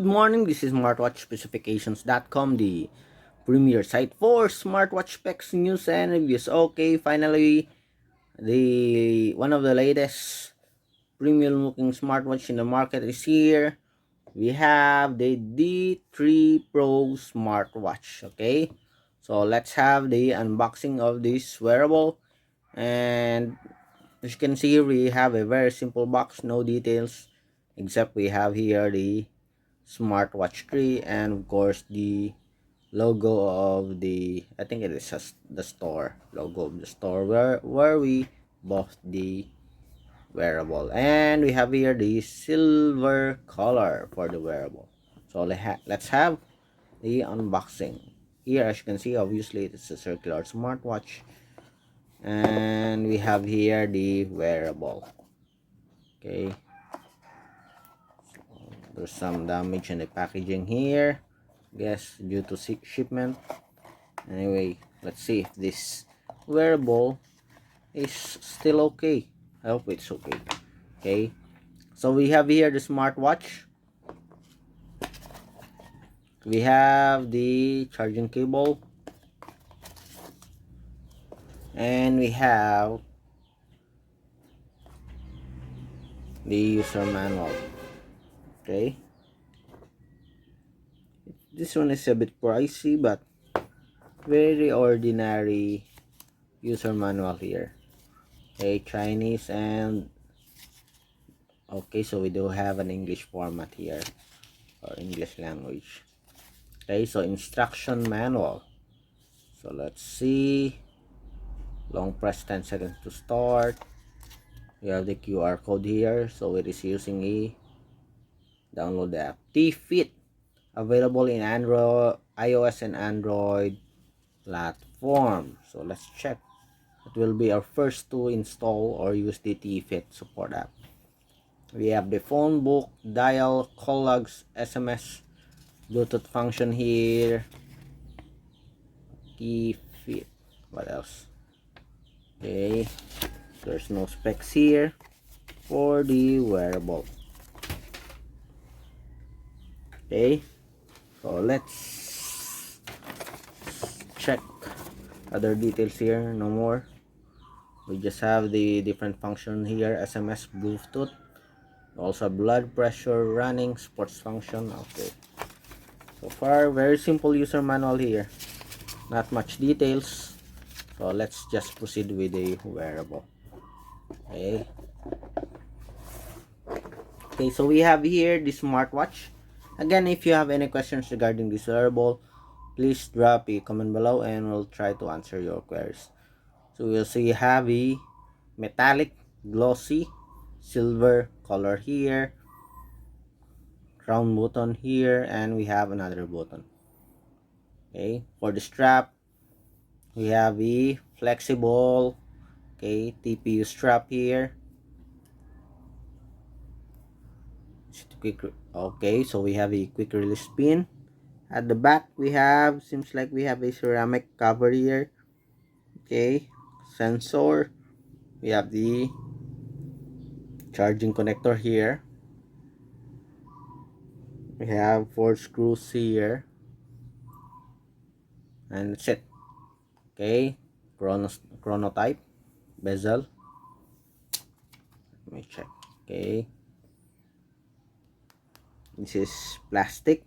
Good morning, this is smartwatchspecifications.com, the premier site for smartwatch specs, news, and reviews. Okay, finally, the one of the latest premium looking smartwatch in the market is here. We have the D3 Pro smartwatch. Okay, so let's have the unboxing of this wearable. And as you can see, we have a very simple box, no details, except we have here the Smartwatch 3 and of course the logo of the, I think it is just the store logo of the store where we bought the wearable. And we have here the silver color for the wearable. So let's have the unboxing. Here, as you can see, obviously it's a circular smartwatch, and we have here the wearable. Okay, there's some damage in the packaging here, guess due to shipment. Anyway, let's see if this wearable is still okay. I hope it's okay. Okay, so we have here the smartwatch, we have the charging cable, and we have the user manual. Okay, this one is a bit pricey, but very ordinary user manual here. Okay, Chinese, and okay, so we do have an English format here, or English language. Okay, so instruction manual. So let's see. Long press 10 seconds to start. We have the QR code here, so it is using a download the app. T-Fit, available in Android, iOS, and Android platform. So let's check. It will be our first to install or use the T-Fit support app. We have the phone book, dial, call logs, SMS, Bluetooth function here. T-Fit. What else? Okay, there's no specs here for the wearable. Okay, so let's check other details here. No more. We just have the different function here: SMS, Bluetooth, also blood pressure, running, sports function. Okay, so far very simple user manual here, not much details. So let's just proceed with the wearable. Okay, so we have here the smartwatch. Again, if you have any questions regarding this wearable, please drop a comment below and we'll try to answer your queries. So we'll see heavy, metallic, glossy, silver color here, crown button here, and we have another button. Okay, for the strap, we have a flexible, okay, TPU strap here. Okay, so we have a quick release pin. At the back, we have, seems like we have a ceramic cover here. Okay, sensor. We have the charging connector here. We have 4 screws here, and that's it. Okay, chronotype, bezel. Let me check. Okay, this is plastic,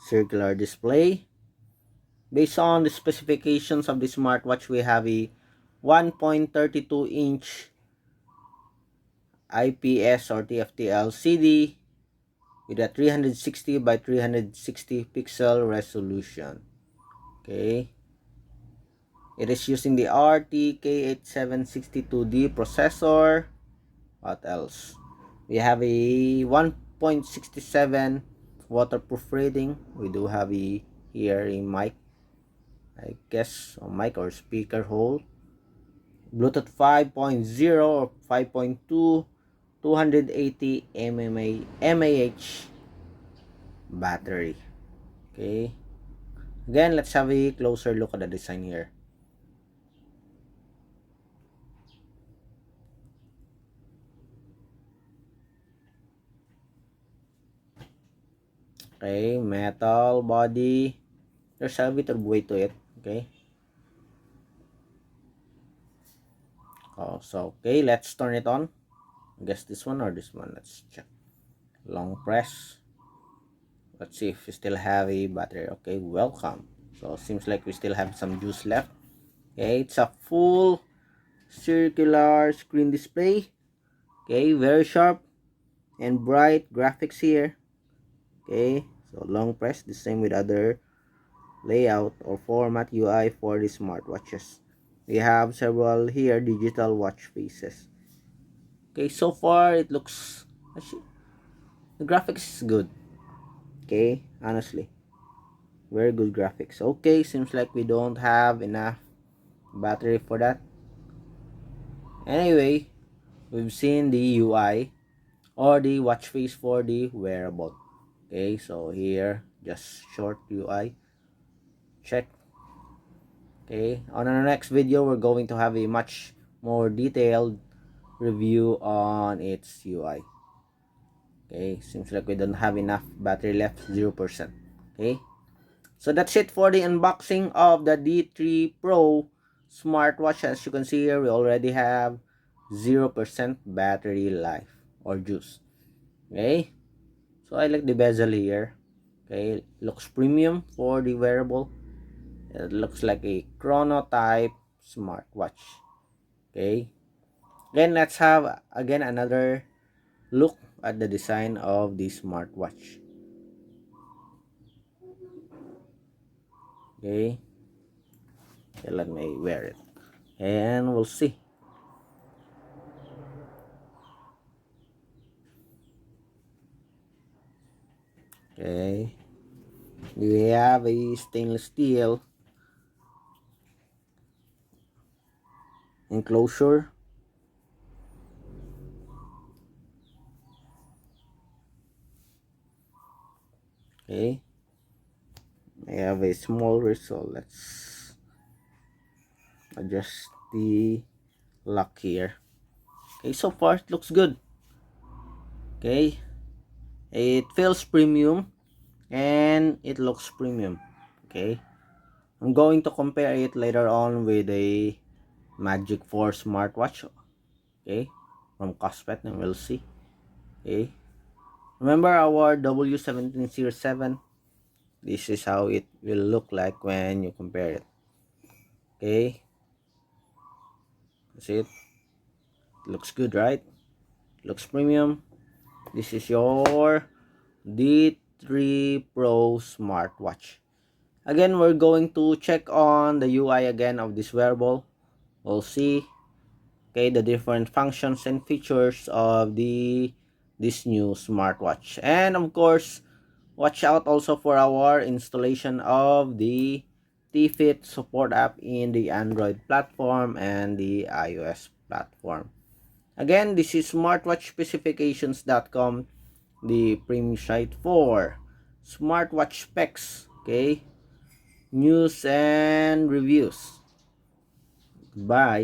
circular display. Based on the specifications of the smartwatch, we have a 1.32 inch IPS or TFT LCD with a 360 by 360 pixel resolution. Okay, it is using the RTK8762D processor. What else? We have a 1.67 waterproof rating. We do have here a mic, I guess a mic or speaker hole. Bluetooth 5.0 or 5.2, 280 mAh battery. Okay, again, let's have a closer look at the design here. Okay, metal body. There's a bit of weight to it. Okay. Oh, so okay, let's turn it on. I guess this one or this one. Let's check. Long press. Let's see if we still have a battery. Okay, welcome. So seems like we still have some juice left. Okay, it's a full circular screen display. Okay, very sharp and bright graphics here. Okay, so long press, the same with other layout or format UI for the smartwatches. We have several here digital watch faces. Okay, so far it looks actually, the graphics is good. Okay, honestly, very good graphics. Okay, seems like we don't have enough battery for that. Anyway, we've seen the UI or the watch face for the wearable. Okay, so here just short UI check. Okay, on our next video we're going to have a much more detailed review on its UI. Okay, seems like we don't have enough battery left, 0%. Okay, so that's it for the unboxing of the D3 Pro smartwatch. As you can see here, we already have 0% battery life or juice. Okay, so I like the bezel here. Okay, looks premium for the wearable. It looks like a chrono type smartwatch. Okay, then let's have again another look at the design of the smartwatch. Okay, let me wear it and we'll see. Okay, we have a stainless steel enclosure. Okay, we have a small wrist, so let's adjust the lock here. Okay, so far it looks good. Okay, it feels premium and it looks premium. Okay, I'm going to compare it later on with a Magic 4 smartwatch. Okay, from Cospet, and we'll see. Okay, remember our W17 Series 7? This is how it will look like when you compare it. Okay, that's it. Looks good, right? Looks premium. This is your D3 Pro smartwatch. Again, we're going to check on the UI again of this wearable. We'll see, okay, the different functions and features of this new smartwatch. And of course, watch out also for our installation of the T-Fit support app in the Android platform and the iOS platform. Again, this is smartwatchspecifications.com, the premium site for smartwatch specs, okay, news and reviews. Bye.